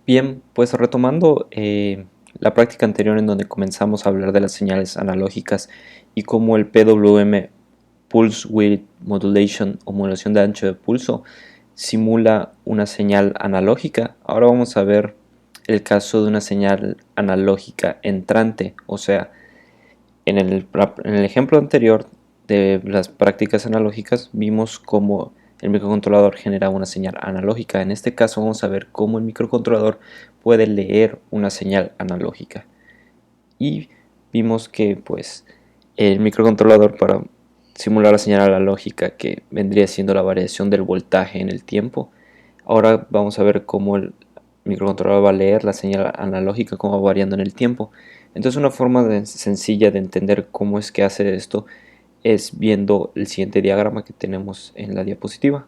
Bien, pues retomando la práctica anterior en donde comenzamos a hablar de las señales analógicas y cómo el PWM, Pulse Width Modulation o modulación de ancho de pulso, simula una señal analógica. Ahora vamos a ver el caso de una señal analógica entrante, o sea, en el ejemplo anterior de las prácticas analógicas vimos cómo el microcontrolador genera una señal analógica. En este caso vamos a ver cómo el microcontrolador puede leer una señal analógica. Y vimos que pues el microcontrolador, para simular la señal analógica, que vendría siendo la variación del voltaje en el tiempo, ahora vamos a ver cómo el microcontrolador va a leer la señal analógica, cómo va variando en el tiempo. Entonces una forma sencilla de entender cómo es que hace esto es viendo el siguiente diagrama que tenemos en la diapositiva.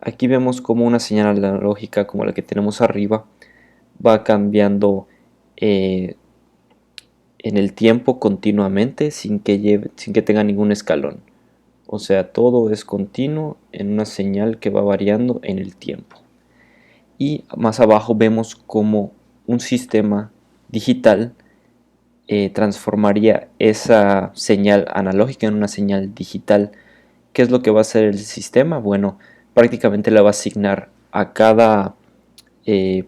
Aquí vemos cómo una señal analógica como la que tenemos arriba va cambiando eh, en el tiempo continuamente sin que tenga ningún escalón. O sea, todo es continuo en una señal que va variando en el tiempo. Y más abajo vemos cómo un sistema digital transformaría esa señal analógica en una señal digital. ¿Qué es lo que va a hacer el sistema? Bueno, prácticamente le va a asignar a cada, eh,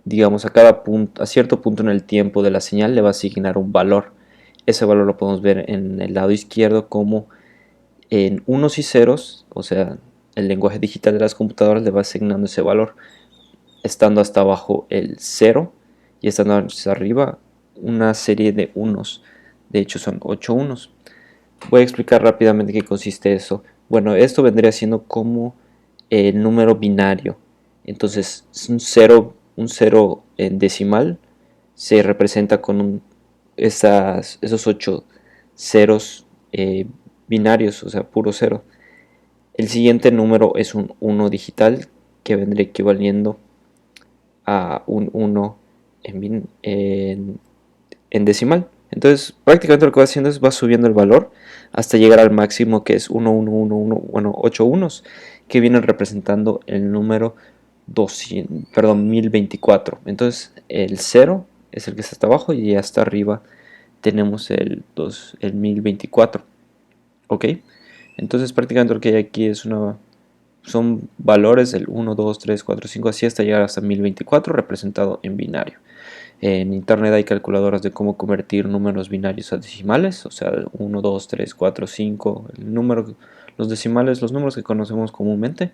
digamos, a cada punto, a cierto punto en el tiempo de la señal le va a asignar un valor. Ese valor lo podemos ver en el lado izquierdo como en unos y ceros, o sea, el lenguaje digital de las computadoras le va asignando ese valor, estando hasta abajo el cero y estando hasta arriba una serie de unos. De hecho, son 8 unos. Voy a explicar rápidamente qué consiste eso. Bueno, esto vendría siendo como el número binario. Entonces, un cero en decimal se representa con esos 8 ceros binarios, o sea, puro cero. El siguiente número es un uno digital que vendría equivaliendo a un uno en decimal. Entonces, prácticamente lo que va haciendo es va subiendo el valor hasta llegar al máximo, que es 1111, bueno, 8 unos, que vienen representando el número 200, perdón, 1024. Entonces, el cero es el que está hasta abajo y hasta arriba tenemos el 1024. ¿Ok? Entonces, prácticamente lo que hay aquí son valores del 1, 2, 3, 4, 5, así hasta llegar hasta 1024 representado en binario. En internet hay calculadoras de cómo convertir números binarios a decimales, o sea, 1, 2, 3, 4, 5, los decimales, los números que conocemos comúnmente,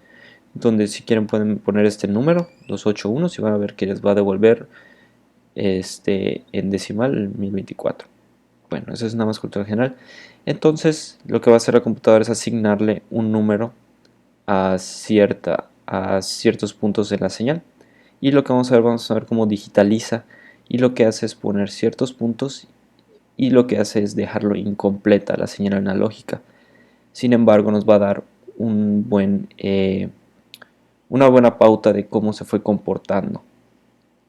donde si quieren pueden poner este número, los 8 unos, y van a ver que les va a devolver en decimal 1024. Bueno, eso es nada más cultura general. Entonces, lo que va a hacer la computadora es asignarle un número a ciertos puntos de la señal. Y lo que vamos a ver cómo digitaliza, y lo que hace es poner ciertos puntos y lo que hace es dejarlo incompleta la señal analógica. Sin embargo, nos va a dar una buena pauta de cómo se fue comportando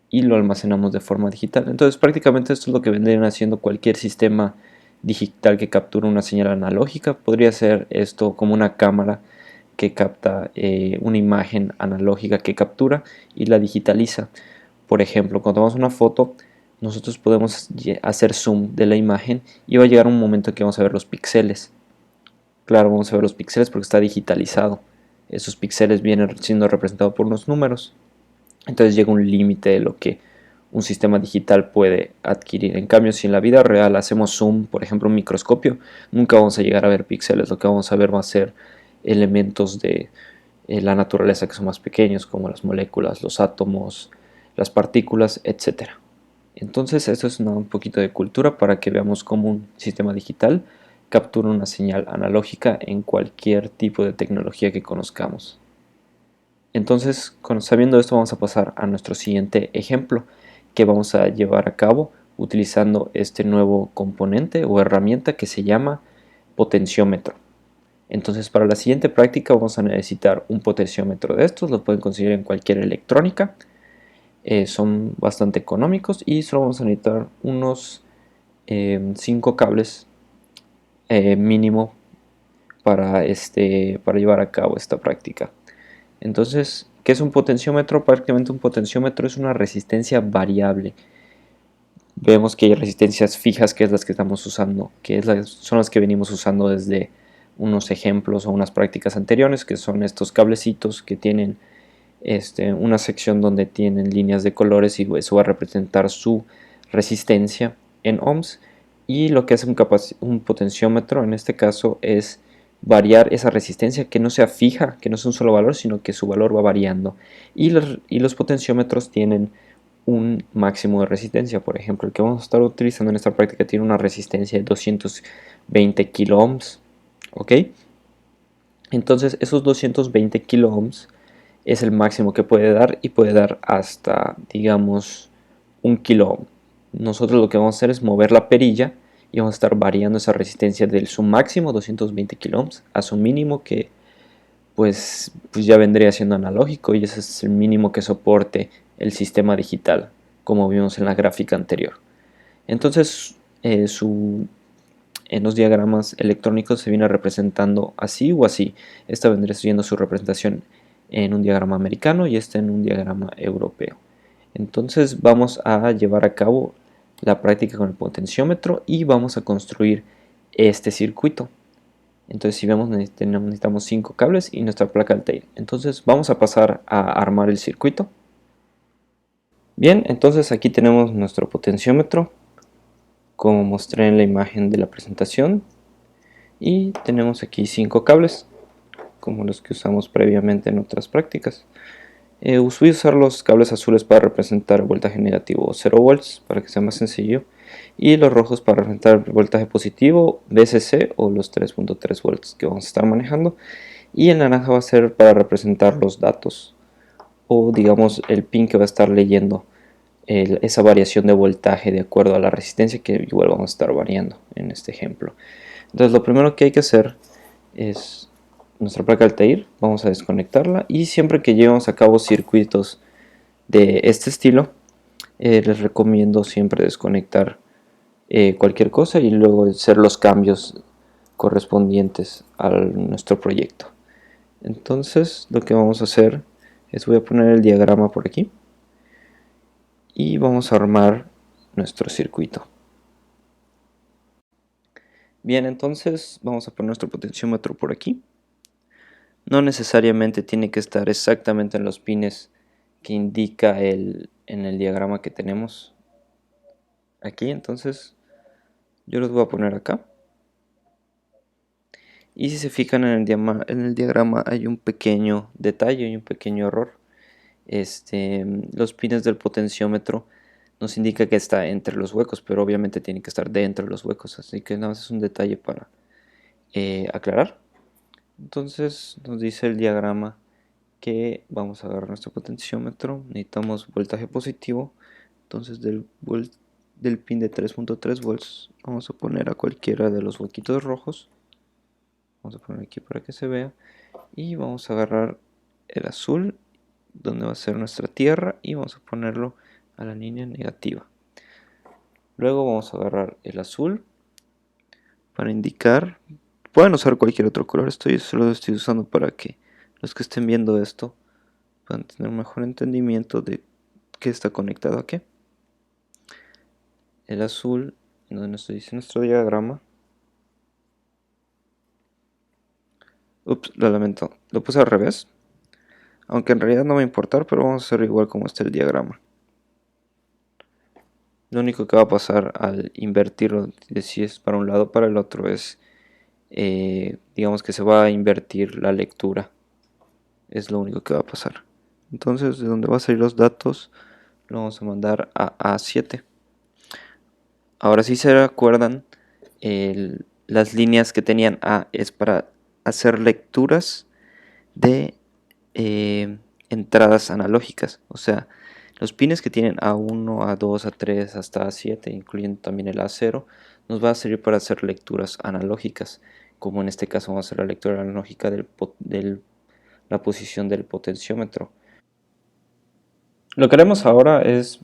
y lo almacenamos de forma digital. Entonces, prácticamente esto es lo que vendrían haciendo cualquier sistema digital que captura una señal analógica. Podría ser esto como una cámara que capta una imagen analógica que captura y la digitaliza. Por ejemplo, cuando tomamos una foto, nosotros podemos hacer zoom de la imagen y va a llegar un momento que vamos a ver los píxeles. Claro, vamos a ver los píxeles porque está digitalizado. Esos píxeles vienen siendo representados por unos números. Entonces llega un límite de lo que un sistema digital puede adquirir. En cambio, si en la vida real hacemos zoom, por ejemplo, un microscopio, nunca vamos a llegar a ver píxeles. Lo que vamos a ver va a ser elementos de la naturaleza que son más pequeños, como las moléculas, los átomos, las partículas, etcétera. Entonces, esto es un poquito de cultura para que veamos cómo un sistema digital captura una señal analógica en cualquier tipo de tecnología que conozcamos. Entonces, sabiendo esto, vamos a pasar a nuestro siguiente ejemplo que vamos a llevar a cabo utilizando este nuevo componente o herramienta que se llama potenciómetro. Entonces, para la siguiente práctica vamos a necesitar un potenciómetro de estos, lo pueden conseguir en cualquier electrónica, son bastante económicos y solo vamos a necesitar unos 5 cables mínimo para llevar a cabo esta práctica. Entonces, ¿Qué es un potenciómetro? Prácticamente un potenciómetro es una resistencia variable. Vemos que hay resistencias fijas, que es las que estamos usando, son las que venimos usando desde unos ejemplos o unas prácticas anteriores, que son estos cablecitos que tienen una sección donde tienen líneas de colores y eso va a representar su resistencia en ohms. Y lo que hace un potenciómetro en este caso es variar esa resistencia, que no sea fija, que no es un solo valor, sino que su valor va variando. Y los potenciómetros tienen un máximo de resistencia. Por ejemplo, el que vamos a estar utilizando en esta práctica tiene una resistencia de 220 kilo ohms. ¿Ok? Entonces esos 220 kilo ohms es el máximo que puede dar, y puede dar hasta, digamos, 1 kilo ohm. Nosotros lo que vamos a hacer es mover la perilla y vamos a estar variando esa resistencia de su máximo 220 kilo ohms a su mínimo, que pues ya vendría siendo analógico, y ese es el mínimo que soporte el sistema digital, como vimos en la gráfica anterior. Entonces en los diagramas electrónicos se viene representando así o así. Esta vendría siendo su representación en un diagrama americano y este en un diagrama europeo. Entonces vamos a llevar a cabo la práctica con el potenciómetro y vamos a construir este circuito. Entonces, si vemos, necesitamos 5 cables y nuestra placa Altair. Entonces vamos a pasar a armar el circuito. Bien, entonces aquí tenemos nuestro potenciómetro, como mostré en la imagen de la presentación, y tenemos aquí 5 cables, como los que usamos previamente en otras prácticas. Voy a usar los cables azules para representar voltaje negativo o 0 volts, para que sea más sencillo, y los rojos para representar el voltaje positivo, VCC, o los 3.3 volts que vamos a estar manejando, y el naranja va a ser para representar los datos, o digamos el pin que va a estar leyendo esa variación de voltaje de acuerdo a la resistencia, que igual vamos a estar variando en este ejemplo. Entonces lo primero que hay que hacer es nuestra placa Altair, vamos a desconectarla, y siempre que llevamos a cabo circuitos de este estilo, les recomiendo siempre desconectar cualquier cosa y luego hacer los cambios correspondientes a nuestro proyecto. Entonces lo que vamos a hacer es, voy a poner el diagrama por aquí y vamos a armar nuestro circuito. Bien, entonces vamos a poner nuestro potenciómetro por aquí. No necesariamente tiene que estar exactamente en los pines que indica en el diagrama que tenemos aquí. Entonces yo los voy a poner acá. Y si se fijan en el diagrama hay un pequeño detalle y un pequeño error. Los pines del potenciómetro nos indica que está entre los huecos, pero obviamente tiene que estar dentro de los huecos, así que nada más es un detalle para aclarar. Entonces nos dice el diagrama que vamos a agarrar nuestro potenciómetro, necesitamos voltaje positivo, entonces del pin de 3.3 volts vamos a poner a cualquiera de los huequitos rojos, vamos a poner aquí para que se vea, y vamos a agarrar el azul, donde va a ser nuestra tierra, y vamos a ponerlo a la línea negativa. Luego vamos a agarrar el azul para indicar, pueden usar cualquier otro color, solo lo estoy usando para que los que estén viendo esto puedan tener un mejor entendimiento de qué está conectado a qué. El azul, donde nos dice nuestro diagrama, ups, lo lamento, lo puse al revés, aunque en realidad no va a importar, pero vamos a hacer igual como está el diagrama. Lo único que va a pasar al invertirlo, de si es para un lado o para el otro, es digamos que se va a invertir la lectura. Es lo único que va a pasar. Entonces, de donde va a salir los datos, lo vamos a mandar a A7. Ahora sí se acuerdan, las líneas que tenían A es para hacer lecturas de entradas analógicas. O sea, los pines que tienen A1, A2, A3 hasta A7, incluyendo también el A0, nos va a servir para hacer lecturas analógicas, como en este caso vamos a hacer la lectura analógica de la posición del potenciómetro. Lo que haremos ahora es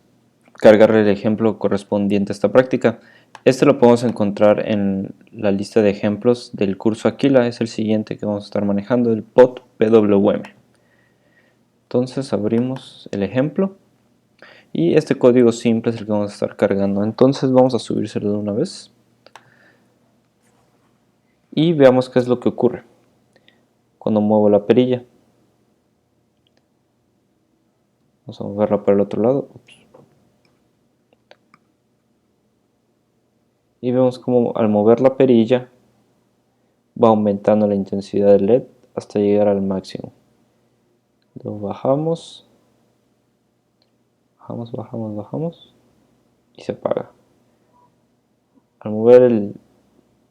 cargarle el ejemplo correspondiente a esta práctica. Este lo podemos encontrar en la lista de ejemplos del curso Aquila, es el siguiente que vamos a estar manejando, el POT PWM. Entonces abrimos el ejemplo y este código simple es el que vamos a estar cargando. Entonces vamos a subírselo de una vez y veamos qué es lo que ocurre cuando muevo la perilla. Vamos a moverla para el otro lado. Y vemos como al mover la perilla va aumentando la intensidad del LED hasta llegar al máximo. Lo bajamos, bajamos y se apaga. Al mover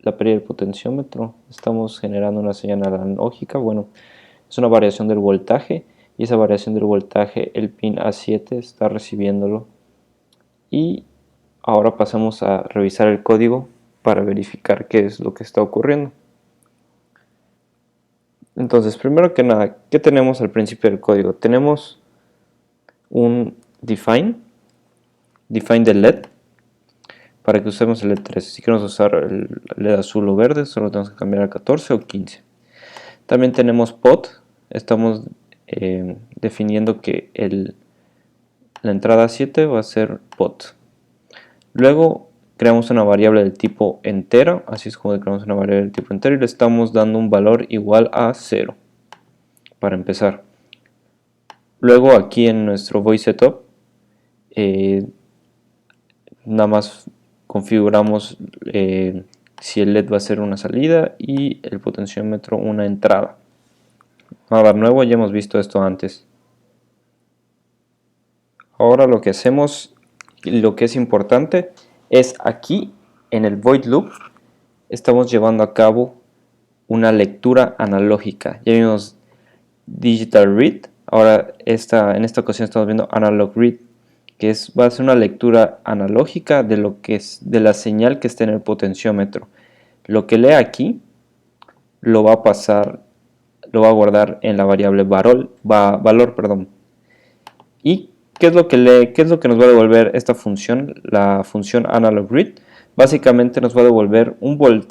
la perilla del potenciómetro estamos generando una señal analógica. Bueno, es una variación del voltaje y esa variación del voltaje el pin A7 está recibiéndolo. Y ahora pasamos a revisar el código para verificar qué es lo que está ocurriendo. Entonces, primero que nada, ¿qué tenemos al principio del código? Tenemos un define del LED para que usemos el LED 13. Si queremos usar el LED azul o verde, solo tenemos que cambiar a 14 o 15. También tenemos pot, estamos definiendo que la entrada 7 va a ser pot. Luego creamos una variable del tipo entero, así es como creamos una variable del tipo entero y le estamos dando un valor igual a 0 para empezar. Luego aquí en nuestro void setup nada más configuramos si el LED va a ser una salida y el potenciómetro una entrada. Nada nuevo, ya hemos visto esto antes. Ahora lo que hacemos, lo que es importante, es aquí en el void loop estamos llevando a cabo una lectura analógica. Ya vimos digital read, ahora en esta ocasión estamos viendo analog read, que va a ser una lectura analógica de lo que es de la señal que está en el potenciómetro. Lo que lea aquí lo va a pasar, lo va a guardar en la variable valor. ¿Y qué es lo que lee? ¿Qué es lo que nos va a devolver esta función? La función analog read básicamente nos va a devolver un valor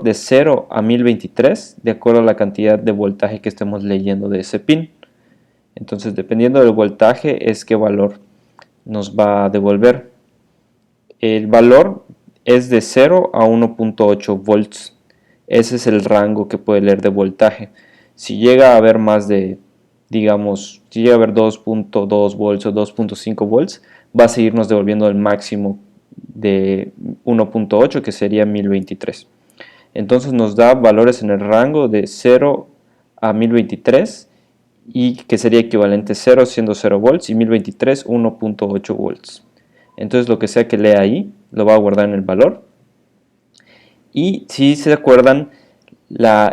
de 0 a 1023 de acuerdo a la cantidad de voltaje que estemos leyendo de ese pin. Entonces, dependiendo del voltaje es qué valor nos va a devolver. El valor es de 0 a 1.8 volts. Ese es el rango que puede leer de voltaje. Si llega a haber más de, digamos, si llega a haber 2.2 volts o 2.5 volts, va a seguirnos devolviendo el máximo de 1.8, que sería 1023. Entonces nos da valores en el rango de 0 a 1023 y que sería equivalente 0 siendo 0 volts y 1023 1.8 volts. Entonces lo que sea que lea ahí lo va a guardar en el valor. Y si se acuerdan,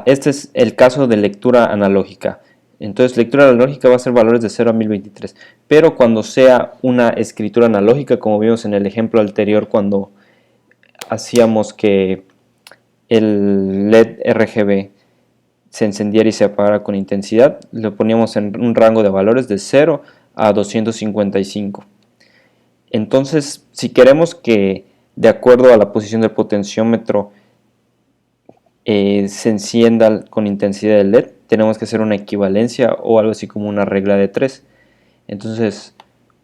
este es el caso de lectura analógica. Entonces lectura analógica va a ser valores de 0 a 1023. Pero cuando sea una escritura analógica, como vimos en el ejemplo anterior cuando hacíamos que el LED RGB se encendiera y se apagara con intensidad, lo poníamos en un rango de valores de 0 a 255. Entonces, si queremos que de acuerdo a la posición del potenciómetro se encienda con intensidad el LED, tenemos que hacer una equivalencia o algo así como una regla de 3. Entonces,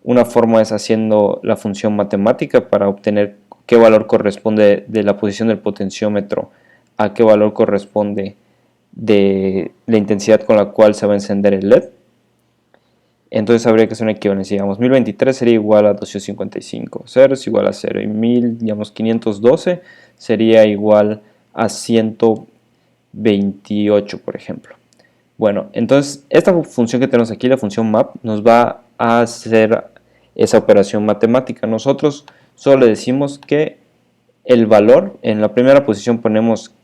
una forma es haciendo la función matemática para obtener qué valor corresponde de la posición del potenciómetro a qué valor corresponde de la intensidad con la cual se va a encender el LED. Entonces habría que hacer una equivalencia. Digamos, 1023 sería igual a 255, 0 es igual a 0 y 512 sería igual a 128, por ejemplo. Bueno, entonces esta función que tenemos aquí, la función map, nos va a hacer esa operación matemática. Nosotros solo le decimos que el valor, en la primera posición ponemos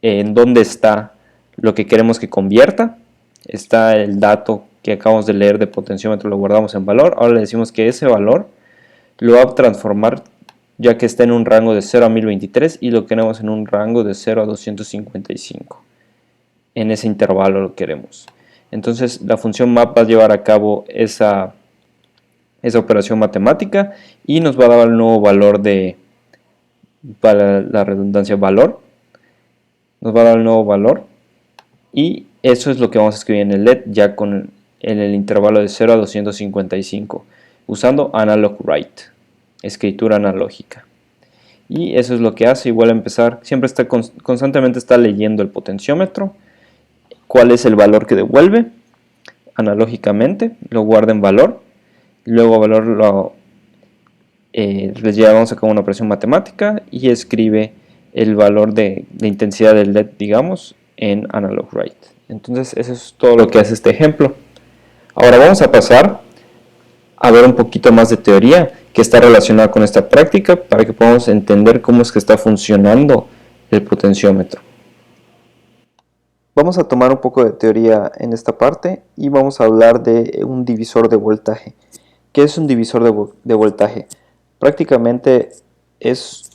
en dónde está lo que queremos que convierta. Está el dato que acabamos de leer de potenciómetro, lo guardamos en valor. Ahora le decimos que ese valor lo va a transformar ya que está en un rango de 0 a 1023 y lo queremos en un rango de 0 a 255. En ese intervalo lo queremos. Entonces la función map va a llevar a cabo esa operación matemática y nos va a dar el nuevo valor para la redundancia valor. Nos va a dar el nuevo valor Y eso es lo que vamos a escribir en el LED ya en el intervalo de 0 a 255, usando analog write, escritura analógica. Y eso es lo que hace. Igual a empezar, siempre está constantemente está leyendo el potenciómetro, cuál es el valor que devuelve analógicamente, lo guarda en valor, luego valor les llevamos a cabo una operación matemática y escribe el valor de intensidad del LED, digamos, en analog write. Entonces eso es todo lo que hace este ejemplo. Ahora vamos a pasar a ver un poquito más de teoría que está relacionada con esta práctica para que podamos entender cómo es que está funcionando el potenciómetro. Vamos a tomar un poco de teoría en esta parte y vamos a hablar de un divisor de voltaje. ¿Qué es un divisor de voltaje? Prácticamente es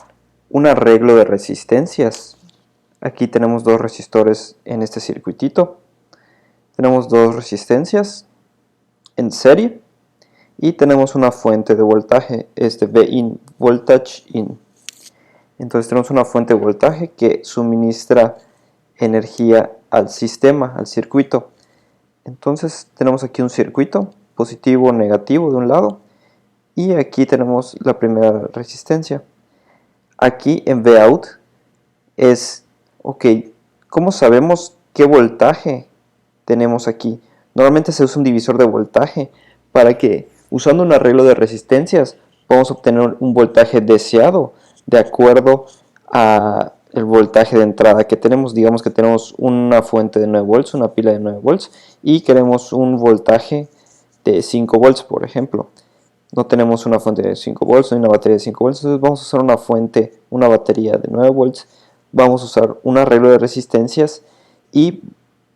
un arreglo de resistencias. Aquí tenemos dos resistores en este circuitito. Tenemos dos resistencias en serie y tenemos una fuente de voltaje, Vin, voltage in. Entonces tenemos una fuente de voltaje que suministra energía al sistema, al circuito. Entonces tenemos aquí un circuito positivo o negativo de un lado y aquí tenemos la primera resistencia. Aquí en Vout es, ok, ¿cómo sabemos qué voltaje tenemos aquí? Normalmente se usa un divisor de voltaje para que, usando un arreglo de resistencias, podamos obtener un voltaje deseado de acuerdo a el voltaje de entrada que tenemos. Digamos que tenemos una fuente de 9 volts, una pila de 9 volts y queremos un voltaje de 5 volts, por ejemplo. No tenemos una fuente de 5 volts ni una batería de 5 volts, entonces vamos a usar una fuente, una batería de 9 volts, vamos a usar un arreglo de resistencias y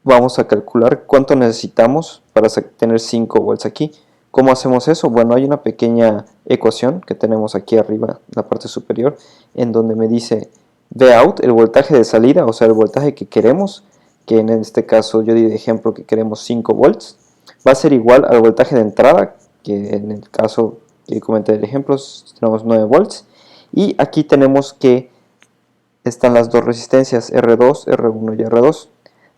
vamos a calcular cuánto necesitamos para tener 5 volts aquí. ¿Cómo hacemos eso? Bueno, hay una pequeña ecuación que tenemos aquí arriba, en la parte superior, en donde me dice Vout, el voltaje de salida, o sea, el voltaje que queremos, que en este caso yo di de ejemplo que queremos 5 volts, va a ser igual al voltaje de entrada, que en el caso que comenté el ejemplo tenemos 9 volts, y aquí tenemos que están las dos resistencias R2, R1 y R2.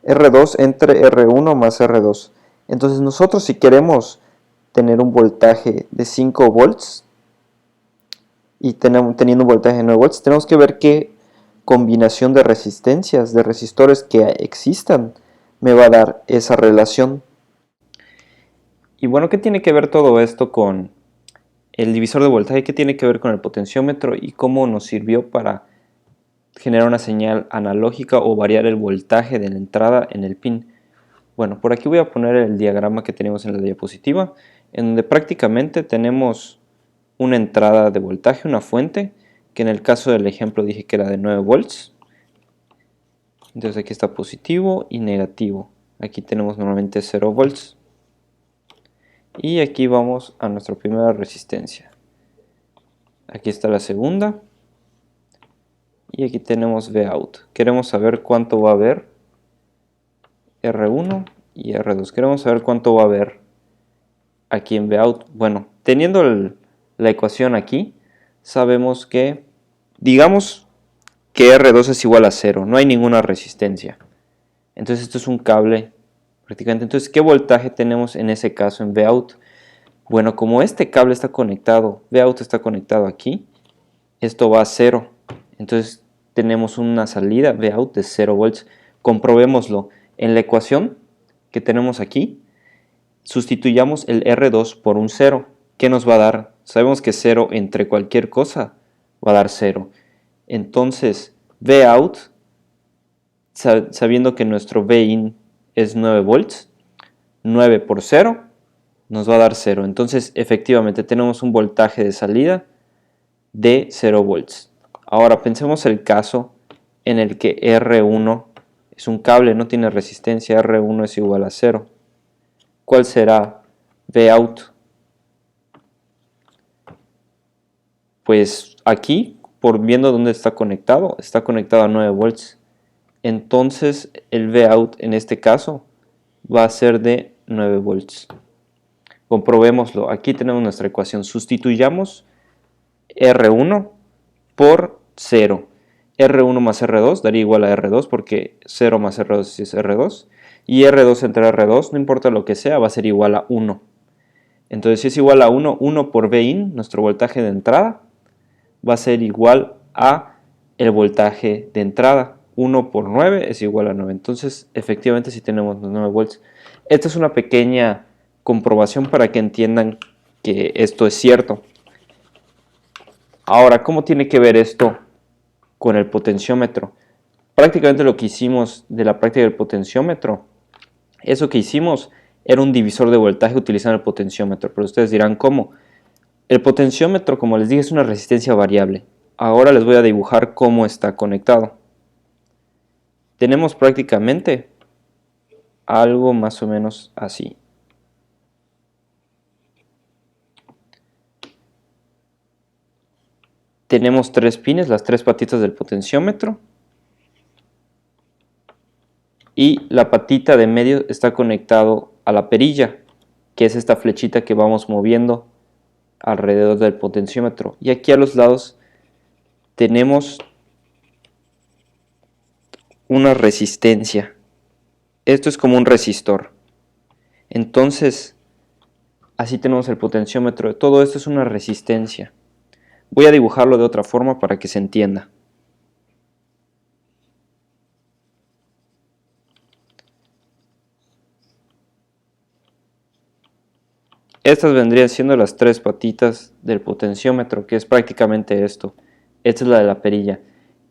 R2 entre R1 más R2. Entonces nosotros si queremos tener un voltaje de 5 volts y teniendo un voltaje de 9 volts, tenemos que ver qué combinación de resistencias, de resistores que existan, me va a dar esa relación. Y bueno, ¿qué tiene que ver todo esto con el divisor de voltaje? ¿Qué tiene que ver con el potenciómetro y cómo nos sirvió para generar una señal analógica o variar el voltaje de la entrada en el pin? Bueno, por aquí voy a poner el diagrama que tenemos en la diapositiva, en donde prácticamente tenemos una entrada de voltaje, una fuente, que en el caso del ejemplo dije que era de 9 volts. Entonces aquí está positivo y negativo. Aquí tenemos normalmente 0 volts. Y aquí vamos a nuestra primera resistencia. Aquí está la segunda. Y aquí tenemos Vout. Queremos saber cuánto va a haber R1 y R2. Queremos saber cuánto va a haber aquí en Vout. Bueno, teniendo la ecuación aquí, sabemos que, digamos que R2 es igual a 0. No hay ninguna resistencia. Entonces esto es un cable prácticamente. Entonces, ¿qué voltaje tenemos en ese caso en Vout? Bueno, como este cable está conectado, Vout está conectado aquí, esto va a 0. Entonces tenemos una salida Vout de 0 volts. Comprobémoslo. En la ecuación que tenemos aquí, sustituyamos el R2 por un 0. ¿Qué nos va a dar? Sabemos que 0 entre cualquier cosa va a dar 0. Entonces, Vout, sabiendo que nuestro Vin es 9 volts, 9 por 0 nos va a dar 0. Entonces, efectivamente, tenemos un voltaje de salida de 0 volts. Ahora, pensemos el caso en el que R1 es un cable, no tiene resistencia, R1 es igual a 0. ¿Cuál será Vout? Pues aquí, por viendo dónde está conectado a 9 volts. Entonces, el Vout en este caso va a ser de 9 volts. Comprobémoslo. Aquí tenemos nuestra ecuación. Sustituyamos R1 por 0. R1 más R2 daría igual a R2 porque 0 más R2 es R2. y R2 entre R2, no importa lo que sea, va a ser igual a 1. Entonces si es igual a 1, 1 por Vin, nuestro voltaje de entrada, va a ser igual a el voltaje de entrada. 1 por 9 es igual a 9. Entonces efectivamente sí tenemos los 9 volts. Esta es una pequeña comprobación para que entiendan que esto es cierto. Ahora, ¿cómo tiene que ver esto con el potenciómetro? Prácticamente lo que hicimos de la práctica del potenciómetro, eso que hicimos era un divisor de voltaje utilizando el potenciómetro, pero ustedes dirán ¿cómo? El potenciómetro, como les dije, es una resistencia variable. Ahora les voy a dibujar cómo está conectado. Tenemos prácticamente algo más o menos así. Tenemos 3 pines, las 3 patitas del potenciómetro. Y la patita de medio está conectado a la perilla, que es esta flechita que vamos moviendo alrededor del potenciómetro. Y aquí a los lados tenemos una resistencia. Esto es como un resistor. Entonces, así tenemos el potenciómetro. Todo esto es una resistencia. Voy a dibujarlo de otra forma para que se entienda. Estas vendrían siendo las 3 patitas del potenciómetro, que es prácticamente esto. Esta es la de la perilla.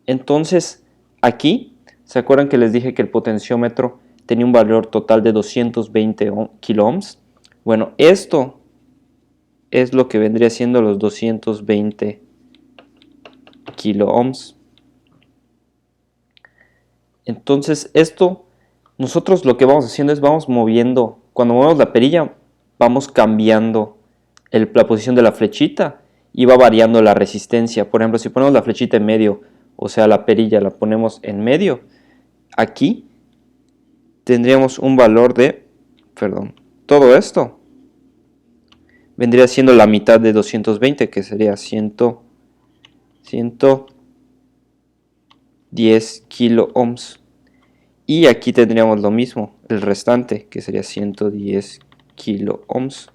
Entonces, aquí, ¿se acuerdan que les dije que el potenciómetro tenía un valor total de 220 kiloohms? Bueno, esto es lo que vendría siendo los 220 kiloohms. Entonces, nosotros lo que vamos haciendo es vamos moviendo, cuando movemos la perilla, vamos cambiando la posición de la flechita y va variando la resistencia. Por ejemplo, si ponemos la flechita en medio, o sea, la perilla la ponemos en medio, aquí tendríamos un valor de, todo esto vendría siendo la mitad de 220, que sería 110 kiloohms. Y aquí tendríamos lo mismo, el restante, que sería 110 kiloohms.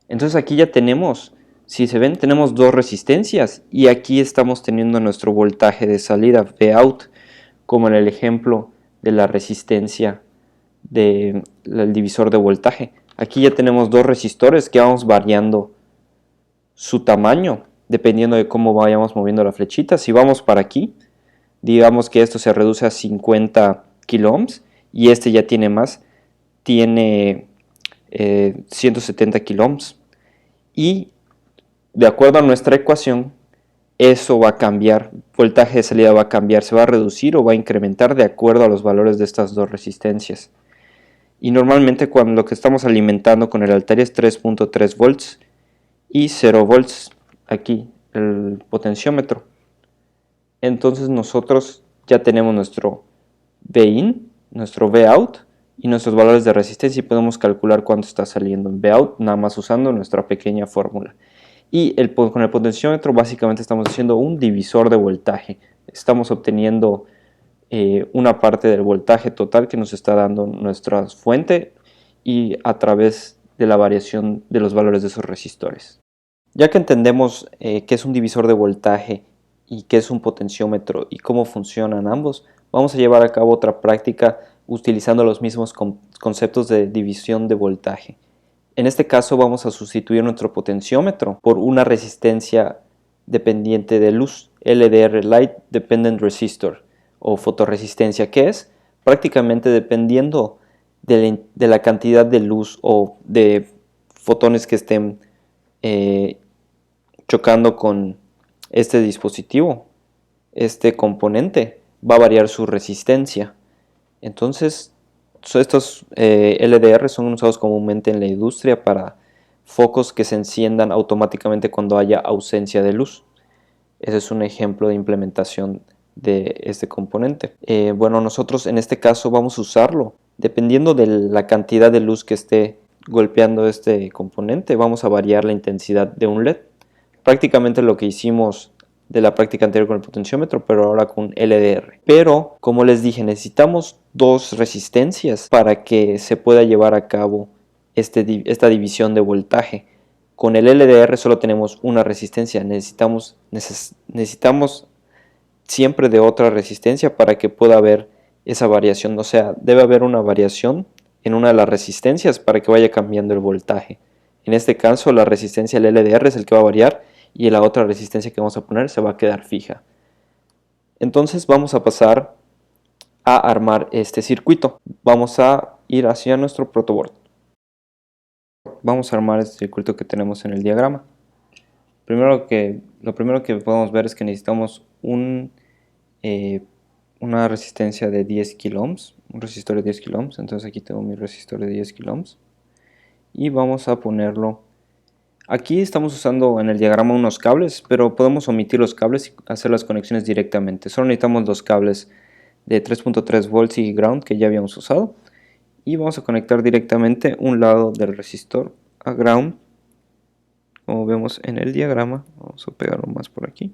Entonces aquí ya tenemos, si se ven, tenemos 2 resistencias y aquí estamos teniendo nuestro voltaje de salida, Vout, como en el ejemplo de la resistencia del divisor de voltaje. Aquí ya tenemos 2 resistores que vamos variando su tamaño dependiendo de cómo vayamos moviendo la flechita. Si vamos para aquí, digamos que esto se reduce a 50 kiloohms y este ya tiene más, tiene 170 kiloohms. Y de acuerdo a nuestra ecuación, eso va a cambiar, el voltaje de salida va a cambiar, se va a reducir o va a incrementar de acuerdo a los valores de estas 2 resistencias. Y normalmente cuando lo que estamos alimentando con el altar es 3.3 volts y 0 volts aquí, el potenciómetro. Entonces nosotros ya tenemos nuestro Vin, nuestro Vout y nuestros valores de resistencia y podemos calcular cuánto está saliendo en Vout nada más usando nuestra pequeña fórmula. Y con el potenciómetro básicamente estamos haciendo un divisor de voltaje. Estamos obteniendo una parte del voltaje total que nos está dando nuestra fuente y a través de la variación de los valores de esos resistores. Ya que entendemos qué es un divisor de voltaje y qué es un potenciómetro y cómo funcionan ambos, vamos a llevar a cabo otra práctica utilizando los mismos conceptos de división de voltaje. En este caso vamos a sustituir nuestro potenciómetro por una resistencia dependiente de luz, LDR, Light Dependent Resistor, o fotorresistencia, que es prácticamente dependiendo de la cantidad de luz o de fotones que estén chocando con este dispositivo, este componente, va a variar su resistencia. Entonces, estos LDR son usados comúnmente en la industria para focos que se enciendan automáticamente cuando haya ausencia de luz. Ese es un ejemplo de implementación de este componente. Bueno, nosotros en este caso vamos a usarlo. Dependiendo de la cantidad de luz que esté golpeando este componente, vamos a variar la intensidad de un LED. Prácticamente lo que hicimos de la práctica anterior con el potenciómetro, pero ahora con LDR. Pero, como les dije, necesitamos dos resistencias para que se pueda llevar a cabo esta división de voltaje. Con el LDR solo tenemos una resistencia, necesitamos siempre de otra resistencia para que pueda haber esa variación. O sea, debe haber una variación en una de las resistencias para que vaya cambiando el voltaje. En este caso, la resistencia del LDR es el que va a variar y la otra resistencia que vamos a poner se va a quedar fija. Entonces vamos a pasar a armar este circuito. Vamos a ir hacia nuestro protoboard. Vamos a armar este circuito que tenemos en el diagrama. Lo primero que podemos ver es que necesitamos una resistencia de 10 kilo ohms, un resistor de 10 kilo ohms. Entonces aquí tengo mi resistor de 10 kilo ohms y vamos a ponerlo. Aquí estamos usando en el diagrama unos cables, pero podemos omitir los cables y hacer las conexiones directamente. Solo necesitamos los cables de 3.3 volts y ground que ya habíamos usado. Y vamos a conectar directamente un lado del resistor a ground, como vemos en el diagrama. Vamos a pegarlo más por aquí.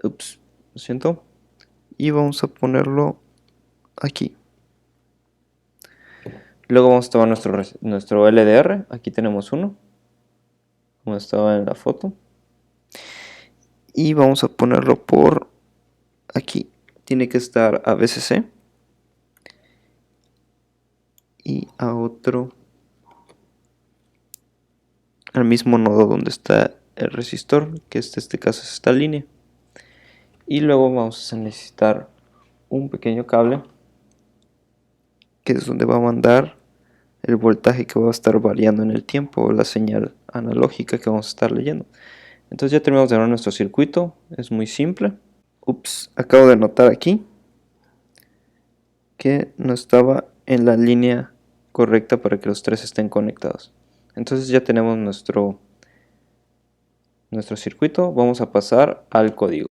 Ups, lo siento. Y vamos a ponerlo aquí. Luego vamos a tomar nuestro LDR. Aquí tenemos uno, como estaba en la foto. Y vamos a ponerlo por aquí. Tiene que estar a VCC. Y a otro, al mismo nodo donde está el resistor, que en este caso es esta línea. Y luego vamos a necesitar un pequeño cable, que es donde va a mandar el voltaje que va a estar variando en el tiempo, o la señal analógica que vamos a estar leyendo. Entonces ya terminamos de armar nuestro circuito, es muy simple. Ups, acabo de notar aquí que no estaba en la línea correcta para que los tres estén conectados. Entonces ya tenemos nuestro circuito. Vamos a pasar al código.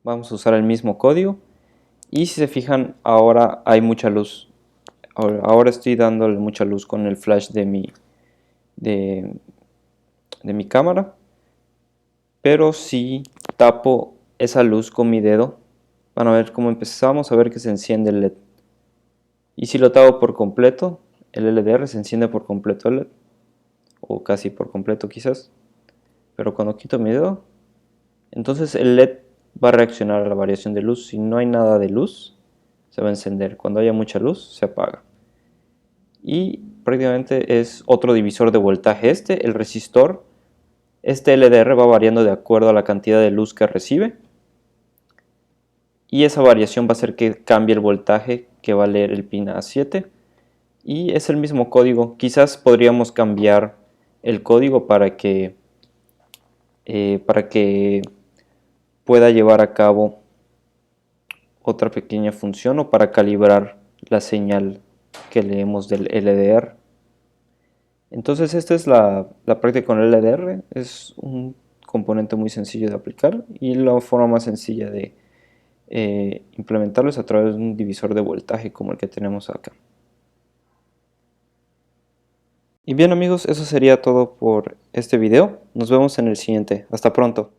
Vamos a usar el mismo código y si se fijan, ahora hay mucha luz. Ahora estoy dándole mucha luz con el flash de mi cámara, pero si tapo esa luz con mi dedo, van a ver cómo empezamos a ver que se enciende el LED. Y si lo tapo por completo, el LDR se enciende por completo el LED, o casi por completo quizás. Pero cuando quito mi dedo, entonces el LED va a reaccionar a la variación de luz. Si no hay nada de luz, se va a encender. Cuando haya mucha luz, se apaga. Y prácticamente es otro divisor de voltaje el resistor. Este LDR va variando de acuerdo a la cantidad de luz que recibe. Y esa variación va a hacer que cambie el voltaje que va a leer el pin A7. Y es el mismo código. Quizás podríamos cambiar el código para que pueda llevar a cabo otra pequeña función o para calibrar la señal que leemos del LDR. Entonces esta es la práctica con el LDR. Es un componente muy sencillo de aplicar y la forma más sencilla de implementarlo es a través de un divisor de voltaje como el que tenemos acá. Y bien amigos, eso sería todo por este video. Nos vemos en el siguiente. Hasta pronto.